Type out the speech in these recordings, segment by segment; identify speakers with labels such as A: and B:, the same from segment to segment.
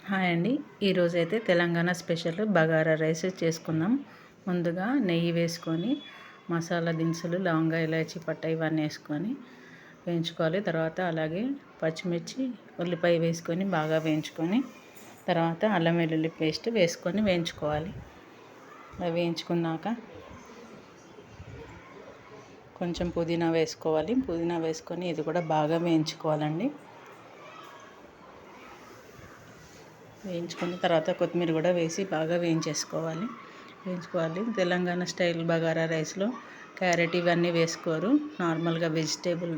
A: Hi అండి. ఈరోజైతే Telangana special bagara rice చేసుకుందాం. ముందుగా నెయ్యి వేసుకొని మసాలా దినుసులు లవంగా ఇలాచి పట్ట ఇవన్నీ వేసుకొని వేయించుకోవాలి. తర్వాత అలాగే పచ్చిమిర్చి ఉల్లిపాయ వేసుకొని బాగా వేయించుకొని తర్వాత అల్లం వెల్లుల్లి పేస్ట్ వేసుకొని వేయించుకోవాలి. అవి వేయించుకున్నాక కొంచెం పుదీనా వేసుకోవాలి. పుదీనా వేసుకొని ఇది కూడా బాగా వేయించుకోవాలండి. వేయించుకున్న తర్వాత కొత్తిమీర కూడా వేసి బాగా వేయించుకోవాలి. తెలంగాణ స్టైల్ బగారా రైస్లో క్యారెట్ ఇవన్నీ వేసుకోరు. నార్మల్గా వెజిటేబుల్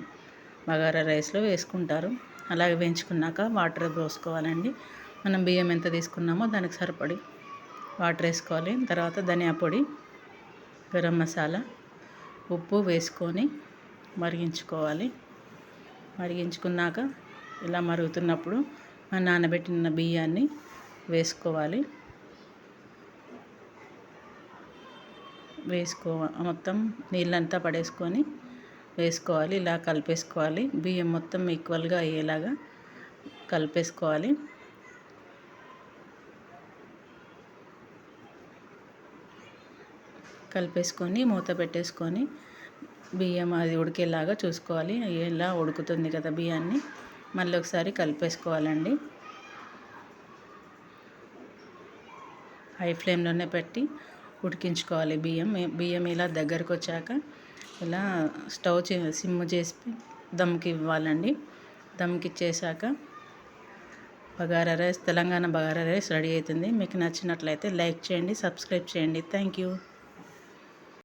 A: బగారా రైస్లో వేసుకుంటారు. అలాగే వేయించుకున్నాక వాటర్ పోసుకోవాలండి. మనం బియ్యం ఎంత తీసుకున్నామో దానికి సరిపడి వాటర్ వేసుకోవాలి. తర్వాత ధనియా పొడి, గరం మసాలా, ఉప్పు వేసుకొని మరిగించుకోవాలి. మరిగించుకున్నాక ఇలా మరుగుతున్నప్పుడు నానబెట్టిన బియ్యాన్ని వేసుకోవాలి. మొత్తం నీళ్ళంతా పడేసుకొని వేసుకోవాలి. ఇలా కలిపేసుకోవాలి. బియ్యం మొత్తం ఈక్వల్గా అయ్యేలాగా కలిపేసుకోవాలి. కలిపేసుకొని మూత పెట్టేసుకొని బియ్యం అది ఉడికేలాగా చూసుకోవాలి. ఇలా ఉడుకుతుంది కదా బియ్యాన్ని మళ్ళీ ఒకసారి కలిపేసుకోవాలండి. హై ఫ్లేమ్లోనే పెట్టి ఉడికించుకోవాలి. బియ్యం ఇలా దగ్గరకు వచ్చాక ఇలా స్టవ్ సిమ్ చేసి దమ్కి ఇవ్వాలండి. దమ్కి ఇచ్చేసాక bagara rice Telangana bagara rice ready అవుతుంది. మీకు నచ్చినట్లయితే లైక్ చేయండి, సబ్స్క్రైబ్ చేయండి. Thank you.